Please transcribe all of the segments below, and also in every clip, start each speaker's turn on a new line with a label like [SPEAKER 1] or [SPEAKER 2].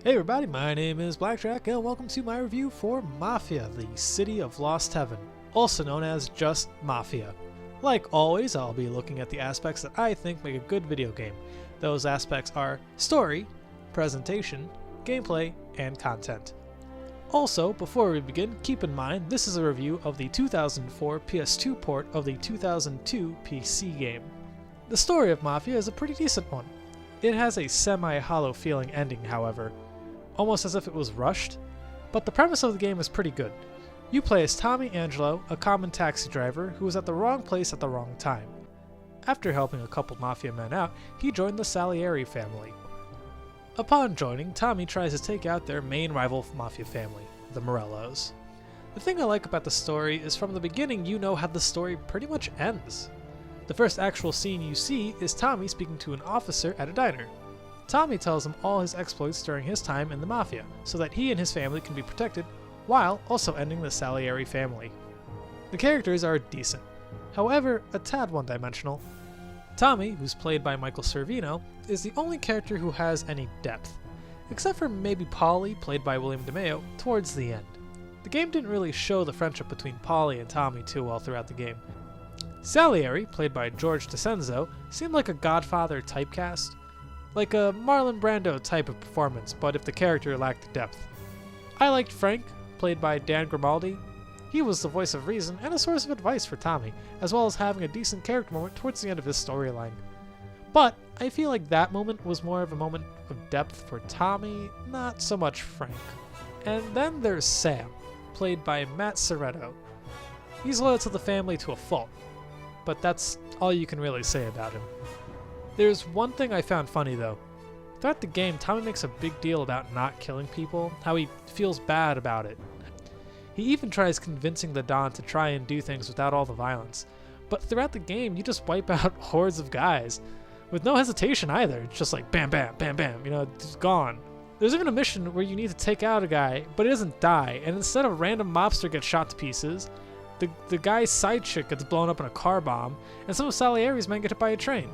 [SPEAKER 1] Hey everybody, my name is BlakJak and welcome to my review for Mafia, the City of Lost Heaven, also known as just Mafia. Like always, I'll be looking at the aspects that I think make a good video game. Those aspects are story, presentation, gameplay, and content. Also, before we begin, keep in mind this is a review of the 2004 PS2 port of the 2002 PC game. The story of Mafia is a pretty decent one. It has a semi-hollow feeling ending, however, almost as if it was rushed, but the premise of the game is pretty good. You play as Tommy Angelo, a common taxi driver who was at the wrong place at the wrong time. After helping a couple Mafia men out, he joined the Salieri family. Upon joining, Tommy tries to take out their main rival Mafia family, the Morellos. The thing I like about the story is from the beginning you know how the story pretty much ends. The first actual scene you see is Tommy speaking to an officer at a diner. Tommy tells him all his exploits during his time in the Mafia, so that he and his family can be protected, while also ending the Salieri family. The characters are decent, however a tad one-dimensional. Tommy, who's played by Michael Servino, is the only character who has any depth, except for maybe Paulie, played by William DeMeo, towards the end. The game didn't really show the friendship between Paulie and Tommy too well throughout the game. Salieri, played by George DeCenzo, seemed like a Godfather typecast, like a Marlon Brando type of performance, but if the character lacked depth. I liked Frank, played by Dan Grimaldi. He was the voice of reason and a source of advice for Tommy, as well as having a decent character moment towards the end of his storyline. But I feel like that moment was more of a moment of depth for Tommy, not so much Frank. And then there's Sam, played by Matt Soretto. He's loyal to the family to a fault, but that's all you can really say about him. There's one thing I found funny though. Throughout the game, Tommy makes a big deal about not killing people, how he feels bad about it. He even tries convincing the Don to try and do things without all the violence. But throughout the game, you just wipe out hordes of guys, with no hesitation either. It's just like bam, bam, bam, bam, just gone. There's even a mission where you need to take out a guy, but he doesn't die, and instead a random mobster gets shot to pieces, the guy's side chick gets blown up in a car bomb, and some of Salieri's men get hit by a train.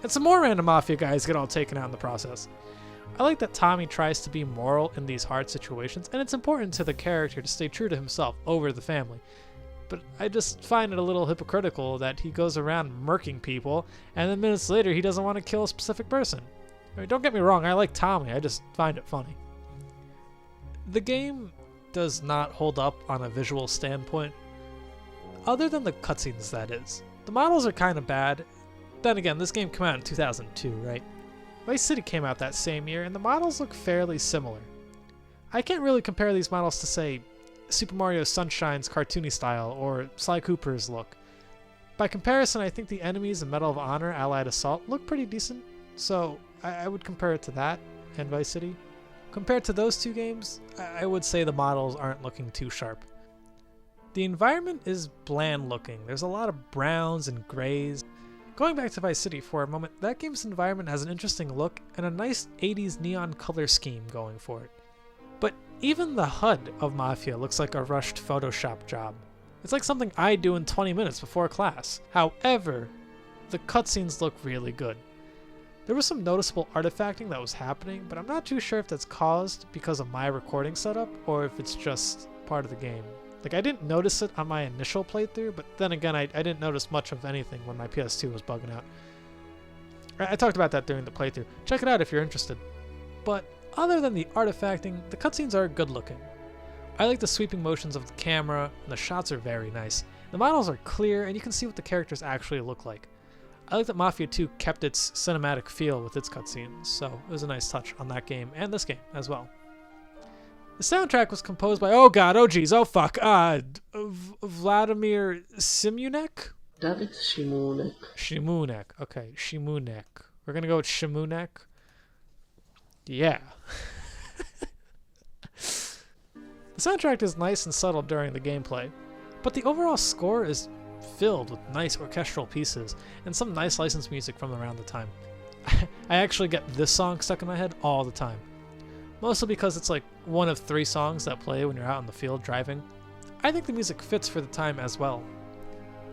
[SPEAKER 1] And some more random Mafia guys get all taken out in the process. I like that Tommy tries to be moral in these hard situations, and it's important to the character to stay true to himself over the family. But I just find it a little hypocritical that he goes around murking people, and then minutes later he doesn't want to kill a specific person. I mean, don't get me wrong, I like Tommy, I just find it funny. The game does not hold up on a visual standpoint, other than the cutscenes, that is. The models are kind of bad. Then again, this game came out in 2002, right? Vice City came out that same year, and the models look fairly similar. I can't really compare these models to, say, Super Mario Sunshine's cartoony style, or Sly Cooper's look. By comparison, I think the enemies in Medal of Honor Allied Assault look pretty decent, so I would compare it to that and Vice City. Compared to those two games, I would say the models aren't looking too sharp. The environment is bland looking. There's a lot of browns and grays. Going back to Vice City for a moment, that game's environment has an interesting look and a nice 80s neon color scheme going for it. But even the HUD of Mafia looks like a rushed Photoshop job. It's like something I'd do in 20 minutes before class. However, the cutscenes look really good. There was some noticeable artifacting that was happening, but I'm not too sure if that's caused because of my recording setup or if it's just part of the game. Like, I didn't notice it on my initial playthrough, but then again, I didn't notice much of anything when my PS2 was bugging out. I talked about that during the playthrough. Check it out if you're interested. But other than the artifacting, the cutscenes are good looking. I like the sweeping motions of the camera, and the shots are very nice. The models are clear, and you can see what the characters actually look like. I like that Mafia 2 kept its cinematic feel with its cutscenes, so it was a nice touch on that game and this game as well. The soundtrack was composed by, Vladimír Šimůnek?
[SPEAKER 2] David Šimůnek.
[SPEAKER 1] Šimůnek, okay, Šimůnek. We're gonna go with Šimůnek. Yeah. The soundtrack is nice and subtle during the gameplay, but the overall score is filled with nice orchestral pieces and some nice licensed music from around the time. I actually get this song stuck in my head all the time. Mostly because it's like one of 3 songs that play when you're out in the field driving. I think the music fits for the time as well.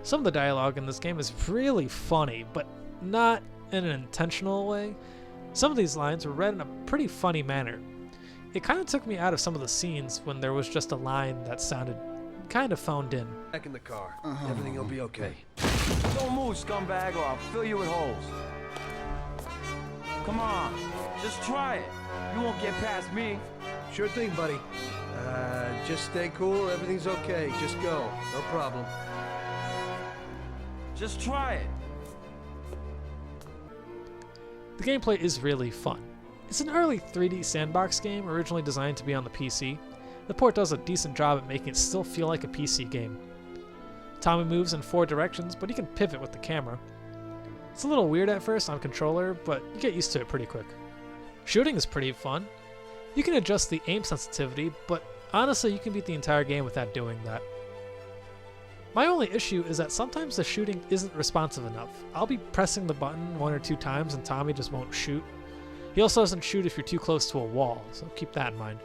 [SPEAKER 1] Some of the dialogue in this game is really funny, but not in an intentional way. Some of these lines were read in a pretty funny manner. It kind of took me out of some of the scenes when there was just a line that sounded kind of phoned in.
[SPEAKER 2] Back in the car. Everything will be okay.
[SPEAKER 3] Don't move, scumbag, or I'll fill you with holes. Come on, just try it. You won't get past me.
[SPEAKER 2] Sure thing, buddy. Just stay cool. Everything's okay. Just go. No problem.
[SPEAKER 3] Just try it.
[SPEAKER 1] The gameplay is really fun. It's an early 3D sandbox game originally designed to be on the PC. The port does a decent job at making it still feel like a PC game. Tommy moves in 4 directions, but he can pivot with the camera. It's a little weird at first on controller, but you get used to it pretty quick. Shooting is pretty fun. You can adjust the aim sensitivity, but honestly you can beat the entire game without doing that. My only issue is that sometimes the shooting isn't responsive enough. I'll be pressing the button 1 or 2 times and Tommy just won't shoot. He also doesn't shoot if you're too close to a wall, so keep that in mind.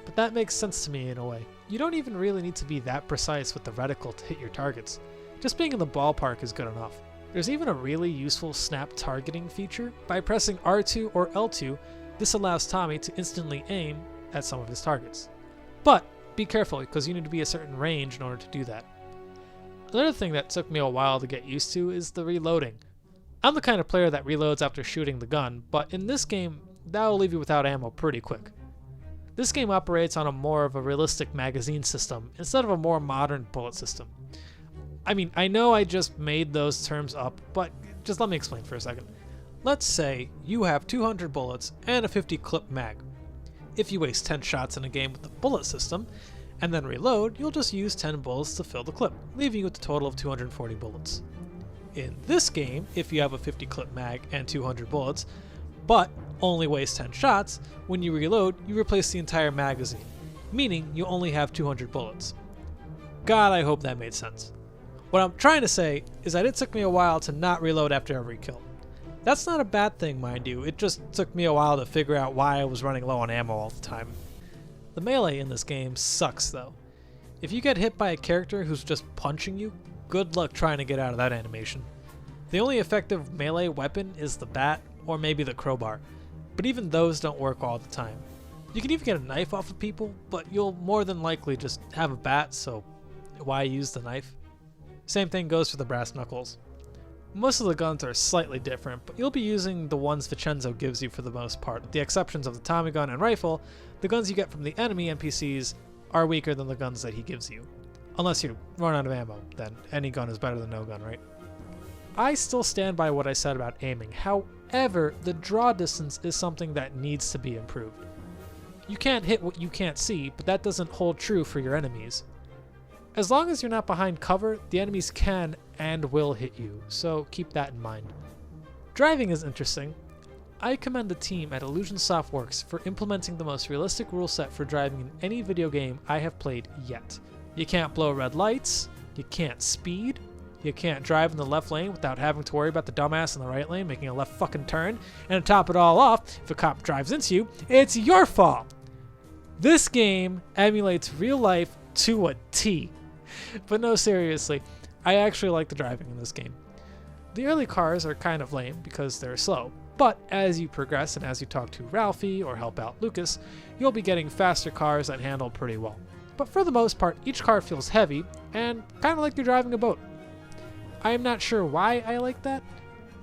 [SPEAKER 1] But that makes sense to me in a way. You don't even really need to be that precise with the reticle to hit your targets. Just being in the ballpark is good enough. There's even a really useful snap targeting feature. By pressing R2 or L2, this allows Tommy to instantly aim at some of his targets. But be careful, because you need to be a certain range in order to do that. Another thing that took me a while to get used to is the reloading. I'm the kind of player that reloads after shooting the gun, but in this game, that will leave you without ammo pretty quick. This game operates on a more of a realistic magazine system instead of a more modern bullet system. I mean, I know I just made those terms up, but just let me explain for a second. Let's say you have 200 bullets and a 50 clip mag. If you waste 10 shots in a game with the bullet system, and then reload, you'll just use 10 bullets to fill the clip, leaving you with a total of 240 bullets. In this game, if you have a 50 clip mag and 200 bullets, but only waste 10 shots, when you reload, you replace the entire magazine, meaning you only have 200 bullets. God, I hope that made sense. What I'm trying to say is that it took me a while to not reload after every kill. That's not a bad thing, mind you, it just took me a while to figure out why I was running low on ammo all the time. The melee in this game sucks though. If you get hit by a character who's just punching you, good luck trying to get out of that animation. The only effective melee weapon is the bat or maybe the crowbar, but even those don't work all the time. You can even get a knife off of people, but you'll more than likely just have a bat, so why use the knife? Same thing goes for the brass knuckles. Most of the guns are slightly different, but you'll be using the ones Vincenzo gives you for the most part. With the exceptions of the Tommy gun and rifle, the guns you get from the enemy NPCs are weaker than the guns that he gives you. Unless you run out of ammo, then any gun is better than no gun, right? I still stand by what I said about aiming. However, the draw distance is something that needs to be improved. You can't hit what you can't see, but that doesn't hold true for your enemies. As long as you're not behind cover, the enemies can and will hit you, so keep that in mind. Driving is interesting. I commend the team at Illusion Softworks for implementing the most realistic rule set for driving in any video game I have played yet. You can't blow red lights, you can't speed, you can't drive in the left lane without having to worry about the dumbass in the right lane making a left fucking turn, and to top it all off, if a cop drives into you, it's your fault! This game emulates real life to a T. But no, seriously, I actually like the driving in this game. The early cars are kind of lame because they're slow, but as you progress and as you talk to Ralphie or help out Lucas, you'll be getting faster cars that handle pretty well. But for the most part, each car feels heavy and kind of like you're driving a boat. I am not sure why I like that,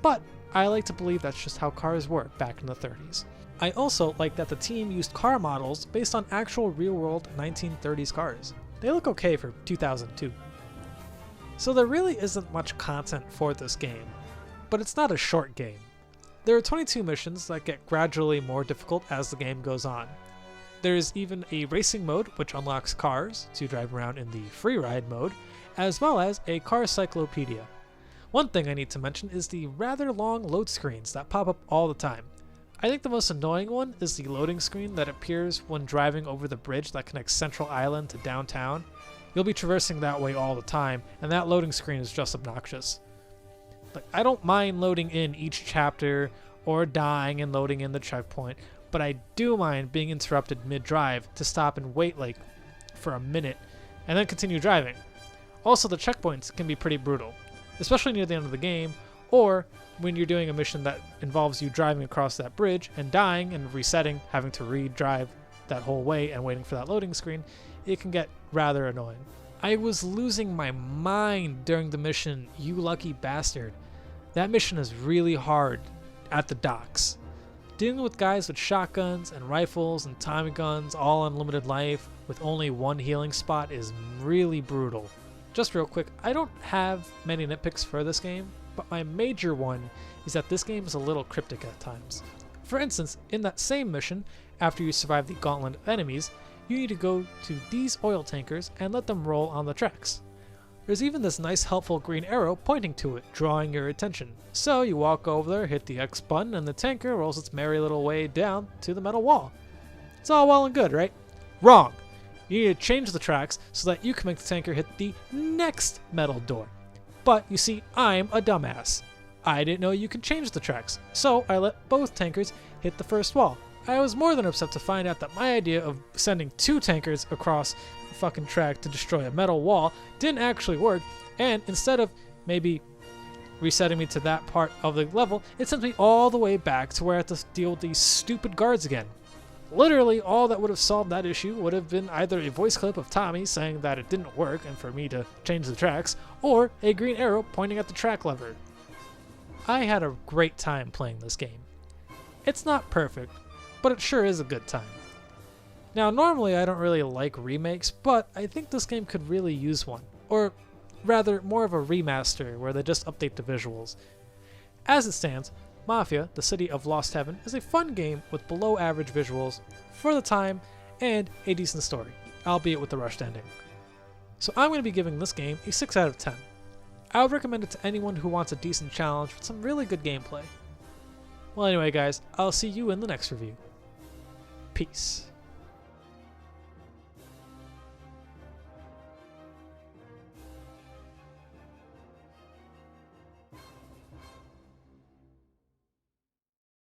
[SPEAKER 1] but I like to believe that's just how cars were back in the 30s. I also like that the team used car models based on actual real-world 1930s cars. They look okay for 2002. So there really isn't much content for this game, but it's not a short game. There are 22 missions that get gradually more difficult as the game goes on. There is even a racing mode which unlocks cars to drive around in the free ride mode, as well as a car cyclopedia. One thing I need to mention is the rather long load screens that pop up all the time. I think the most annoying one is the loading screen that appears when driving over the bridge that connects Central Island to downtown. You'll be traversing that way all the time, and that loading screen is just obnoxious. Like, I don't mind loading in each chapter or dying and loading in the checkpoint, but I do mind being interrupted mid-drive to stop and wait like for a minute and then continue driving. Also, the checkpoints can be pretty brutal, especially near the end of the game, or when you're doing a mission that involves you driving across that bridge and dying and resetting, having to re-drive that whole way and waiting for that loading screen, it can get rather annoying. I was losing my mind during the mission, you lucky bastard. That mission is really hard at the docks. Dealing with guys with shotguns and rifles and Tommy guns, all unlimited life, with only one healing spot is really brutal. Just real quick, I don't have many nitpicks for this game, but my major one is that this game is a little cryptic at times. For instance, in that same mission, after you survive the gauntlet of enemies, you need to go to these oil tankers and let them roll on the tracks. There's even this nice helpful green arrow pointing to it, drawing your attention. So you walk over there, hit the X button, and the tanker rolls its merry little way down to the metal wall. It's all well and good, right? Wrong! You need to change the tracks so that you can make the tanker hit the next metal door. But you see, I'm a dumbass. I didn't know you could change the tracks, so I let both tankers hit the first wall. I was more than upset to find out that my idea of sending 2 tankers across the fucking track to destroy a metal wall didn't actually work, and instead of maybe resetting me to that part of the level, it sent me all the way back to where I had to deal with these stupid guards again. Literally, all that would have solved that issue would have been either a voice clip of Tommy saying that it didn't work and for me to change the tracks, or a green arrow pointing at the track lever. I had a great time playing this game. It's not perfect, but it sure is a good time. Now, normally I don't really like remakes, but I think this game could really use one, or rather more of a remaster where they just update the visuals. As it stands, Mafia, the City of Lost Heaven, is a fun game with below average visuals for the time and a decent story, albeit with the rushed ending. So I'm going to be giving this game a 6 out of 10. I would recommend it to anyone who wants a decent challenge with some really good gameplay. Well anyway guys, I'll see you in the next review. Peace.